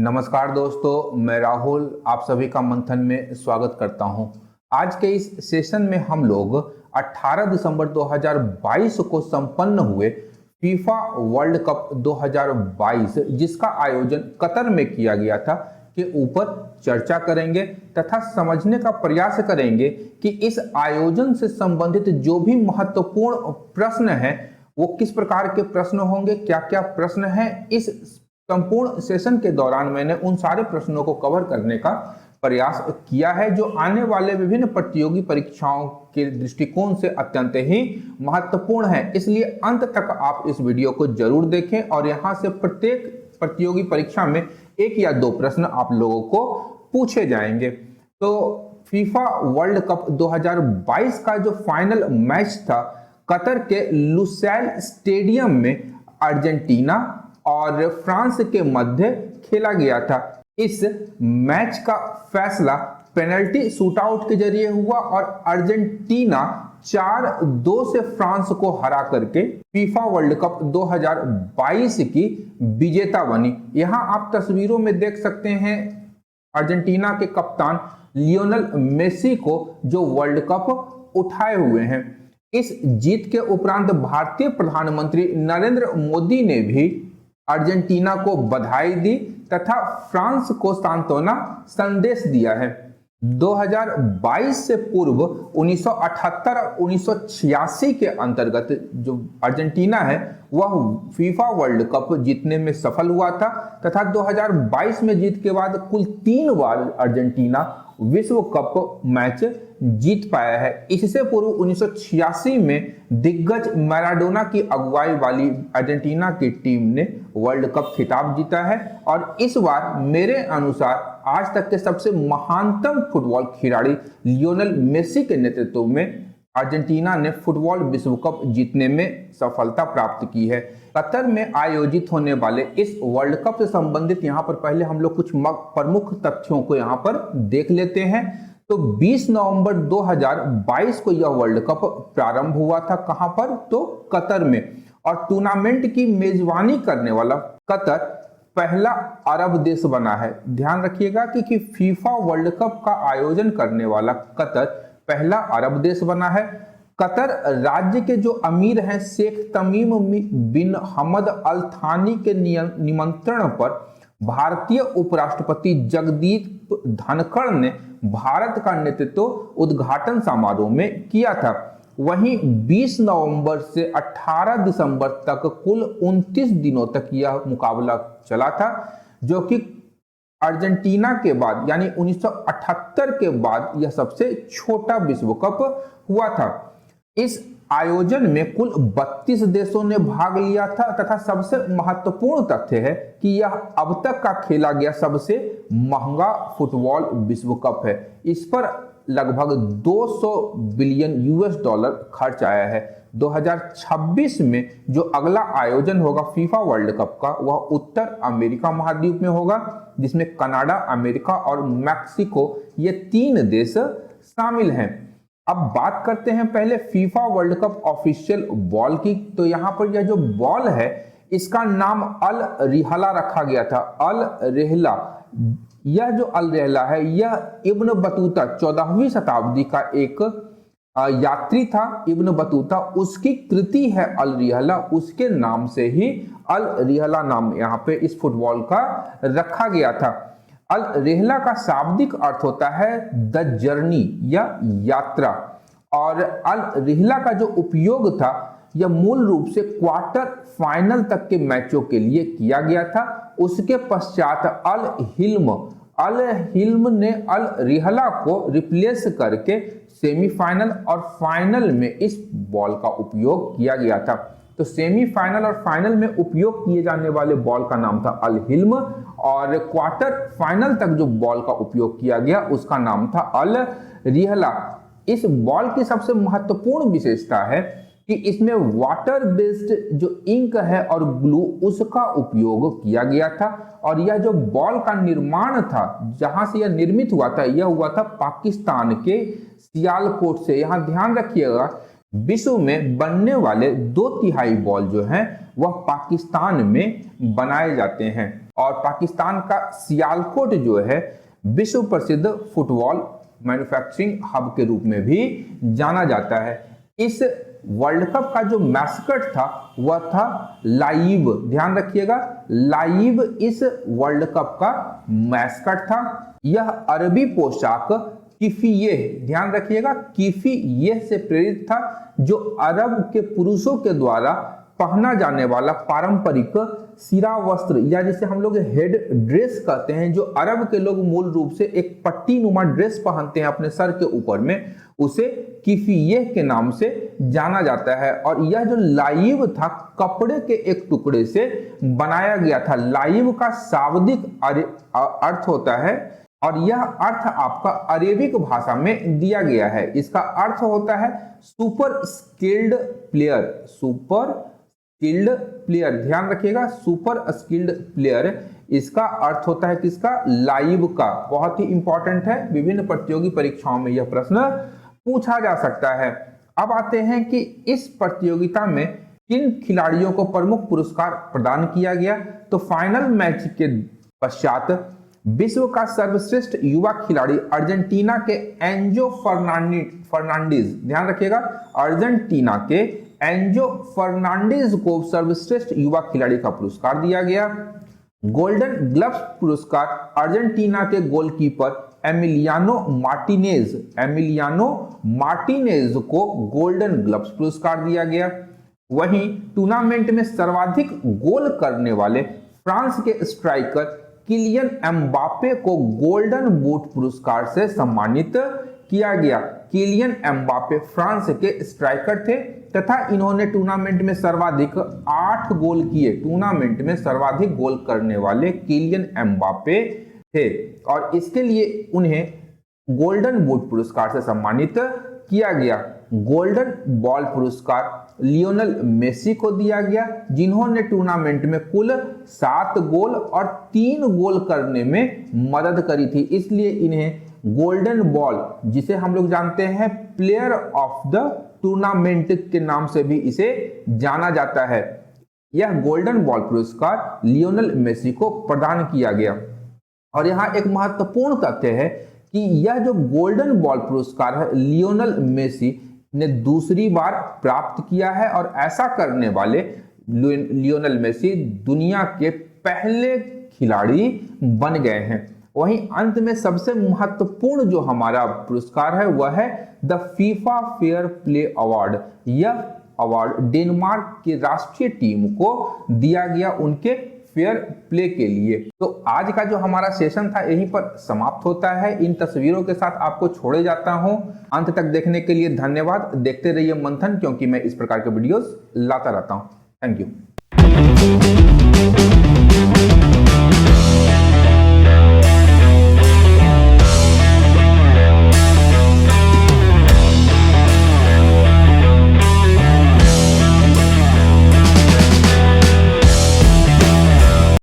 नमस्कार दोस्तों, मैं राहुल आप सभी का मंथन में स्वागत करता हूं। आज के इस सेशन में हम लोग 18 दिसंबर 2022 को संपन्न हुए फीफा वर्ल्ड कप 2022 जिसका आयोजन कतर में किया गया था के ऊपर चर्चा करेंगे तथा समझने का प्रयास करेंगे कि इस आयोजन से संबंधित जो भी महत्वपूर्ण प्रश्न हैं वो किस प्रकार के प्रश्न होंगे, क्या क्या प्रश्न हैं। इस संपूर्ण सेशन के दौरान मैंने उन सारे प्रश्नों को कवर करने का प्रयास किया है जो आने वाले विभिन्न प्रतियोगी परीक्षाओं के दृष्टिकोण से अत्यंत ही महत्वपूर्ण है। इसलिए अंत तक आप इस वीडियो को जरूर देखें और यहां से प्रत्येक प्रतियोगी परीक्षा में एक या दो प्रश्न आप लोगों को पूछे जाएंगे। तो फीफा वर्ल्ड कप 2022 का जो फाइनल मैच था कतर के लुसैल स्टेडियम में अर्जेंटीना और फ्रांस के मध्य खेला गया था। इस मैच का फैसला पेनल्टी शूटआउट के जरिए हुआ और अर्जेंटीना 4-2 से फ्रांस को हरा करके फीफा वर्ल्ड कप 2022 की विजेता बनी। यहां आप तस्वीरों में देख सकते हैं अर्जेंटीना के कप्तान लियोनेल मेसी को जो वर्ल्ड कप उठाए हुए हैं। इस जीत के उपरांत भारतीय प्रधानमंत्री नरेंद्र मोदी ने भी अर्जेंटीना को बधाई दी तथा फ्रांस को सांत्वना संदेश दिया है। 2022 से पूर्व 1978 और 1986 के अंतर्गत जो अर्जेंटीना है वह फीफा वर्ल्ड कप जीतने में सफल हुआ था तथा 2022 में जीत के बाद कुल 3 बार अर्जेंटीना विश्व कप मैच जीत पाया है। इससे पूर्व 1986 में दिग्गज मैराडोना की अगुवाई वाली अर्जेंटीना की टीम ने वर्ल्ड कप खिताब जीता है और इस बार मेरे अनुसार आज तक के सबसे महानतम फुटबॉल खिलाड़ी लियोनेल मेसी के नेतृत्व में अर्जेंटीना ने फुटबॉल विश्व कप जीतने में सफलता प्राप्त की है। कतर में आयोजित होने वाले इस वर्ल्ड कप से संबंधित यहाँ पर पहले हम लोग कुछ प्रमुख तथ्यों को यहाँ पर देख लेते हैं। तो 20 नवंबर 2022 को यह वर्ल्ड कप प्रारंभ हुआ था। कहां पर? तो कतर में। और टूर्नामेंट की मेजबानी करने वाला कतर पहला अरब देश बना है। ध्यान रखिएगा कि फीफा वर्ल्ड कप का आयोजन करने वाला कतर पहला अरब देश बना है। कतर राज्य के जो अमीर हैं शेख तमीम बिन हमद अल थानी के निमंत्रण पर भारतीय उपराष्ट्रपति जगदीप धनखड़ ने भारत का नेतृत्व उद्घाटन समारोह में किया था। वहीं 20 नवंबर से 18 दिसंबर तक कुल 29 दिनों तक यह मुकाबला चला था जो कि अर्जेंटीना के बाद यानी 1978 के बाद यह सबसे छोटा विश्व कप हुआ था। इस आयोजन में कुल 32 देशों ने भाग लिया था तथा सबसे महत्वपूर्ण तथ्य है कि यह अब तक का खेला गया सबसे महंगा फुटबॉल विश्व कप है। इस पर लगभग 200 बिलियन यूएस डॉलर खर्च आया है। 2026 में जो अगला आयोजन होगा फीफा वर्ल्ड कप का वह उत्तर अमेरिका महाद्वीप में होगा जिसमें कनाडा, अमेरिका और मैक्सिको ये 3 देश शामिल हैं। अब बात करते हैं पहले FIFA world cup official ball की। तो यहाँ पर यह जो बॉल है इसका नाम अल रिहला रखा गया था। अल रिहला, यह जो अल रिहला है यह इब्न बतूता 14वीं शताब्दी का एक यात्री था। इब्न बतूता उसकी कृति है अल रिहला, उसके नाम से ही अल रिहला नाम यहाँ पे इस फुटबॉल का रखा गया था। अल रिहला का शाब्दिक अर्थ होता है द जर्नी या यात्रा और अल रिहला का जो उपयोग था यह मूल रूप से क्वार्टर फाइनल तक के मैचों के लिए किया गया था। उसके पश्चात अल हिल्म ने अल रिहला को रिप्लेस करके सेमीफाइनल और फाइनल में इस बॉल का उपयोग किया गया था। तो सेमीफाइनल और फाइनल में उपयोग किए जाने वाले बॉल का नाम था अल हिल्म और क्वार्टर फाइनल तक जो बॉल का उपयोग किया गया उसका नाम था अल रिहला। इस बॉल की सबसे महत्वपूर्ण विशेषता है कि इसमें वाटर बेस्ड जो इंक है और ग्लू उसका उपयोग किया गया था और यह जो बॉल का निर्माण था जहां से यह निर्मित हुआ था यह हुआ था पाकिस्तान के सियालकोट से। यहां ध्यान रखिएगा विश्व में बनने वाले 2/3 बॉल जो हैं वह पाकिस्तान में बनाए जाते हैं और पाकिस्तान का सियालकोट जो है विश्व प्रसिद्ध फुटबॉल मैन्युफैक्चरिंग हब के रूप में भी जाना जाता है। इस वर्ल्ड कप का जो मैस्कट था वह था लाइव, ध्यान रखिएगा, लाइव इस वर्ल्ड कप का मैस्कट था। यह अरबी पोशाक किफिये, ध्यान रखिएगा, किफिये से प्रेरित था, जो अरब के पुरुषों के द्वारा पहना जाने वाला पारंपरिक सिरा वस्त्र या जिसे हम लोग हेड ड्रेस कहते हैं, जो अरब के लोग मूल रूप से एक पट्टी नुमा ड्रेस पहनते हैं अपने सर के ऊपर में, उसे किफिये के नाम से जाना जाता है। और यह जो लाइव था कपड़े के एक टुकड़े से बनाया गया था। लाइव का शाब्दिक अर्थ होता है और यह अर्थ आपका अरेबिक भाषा में दिया गया है। इसका अर्थ होता है super skilled player, super skilled player, ध्यान रखिएगा, सुपर स्किल्ड प्लेयर, इसका अर्थ होता है किसका, लाइव का। बहुत ही इंपॉर्टेंट है, विभिन्न प्रतियोगी परीक्षाओं में यह प्रश्न पूछा जा सकता है। अब आते हैं कि इस प्रतियोगिता में किन खिलाड़ियों को प्रमुख पुरस्कार प्रदान किया गया। तो फाइनल मैच के पश्चात विश्व का सर्वश्रेष्ठ युवा खिलाड़ी अर्जेंटीना के एंजो फर्नांडिस, ध्यान रखिएगा, अर्जेंटीना के एंजो फर्नांडिस को सर्वश्रेष्ठ युवा खिलाड़ी का पुरस्कार दिया गया। गोल्डन ग्लव्स पुरस्कार अर्जेंटीना के गोलकीपर एमिलियानो मार्टिनेज को गोल्डन ग्लव्स पुरस्कार दिया गया। वहीं टूर्नामेंट में सर्वाधिक गोल करने वाले फ्रांस के स्ट्राइकर किलियन एम्बापे को गोल्डन बूट पुरस्कार से सम्मानित किया गया। किलियन एम्बापे फ्रांस के स्ट्राइकर थे तथा इन्होंने टूर्नामेंट में सर्वाधिक 8 गोल किए। टूर्नामेंट में सर्वाधिक गोल करने वाले किलियन एम्बापे थे और इसके लिए उन्हें गोल्डन बूट पुरस्कार से सम्मानित किया गया। गोल्डन बॉल पुरस्कार लियोनेल मेसी को दिया गया, जिन्होंने टूर्नामेंट में कुल 7 गोल और 3 गोल करने में मदद करी थी, इसलिए इन्हें गोल्डन बॉल, जिसे हम लोग जानते हैं प्लेयर ऑफ द टूर्नामेंट के नाम से भी इसे जाना जाता है, यह गोल्डन बॉल पुरस्कार लियोनेल मेसी को प्रदान किया गया। और यहाँ एक महत्वपूर्ण तथ्य है कि यह जो गोल्डन बॉल पुरस्कार है लियोनेल मेसी ने दूसरी बार प्राप्त किया है और ऐसा करने वाले लियोनेल मेसी दुनिया के पहले खिलाड़ी बन गए हैं। वहीं अंत में सबसे महत्वपूर्ण जो हमारा पुरस्कार है वह है the FIFA fair play award. यह अवार्ड डेनमार्क की राष्ट्रीय टीम को दिया गया उनके फेयर प्ले के लिए। तो आज का जो हमारा सेशन था यहीं पर समाप्त होता है। इन तस्वीरों के साथ आपको छोड़े जाता हूं। अंत तक देखने के लिए धन्यवाद। देखते रहिए मंथन, क्योंकि मैं इस प्रकार के वीडियोस लाता रहता हूं। Thank you.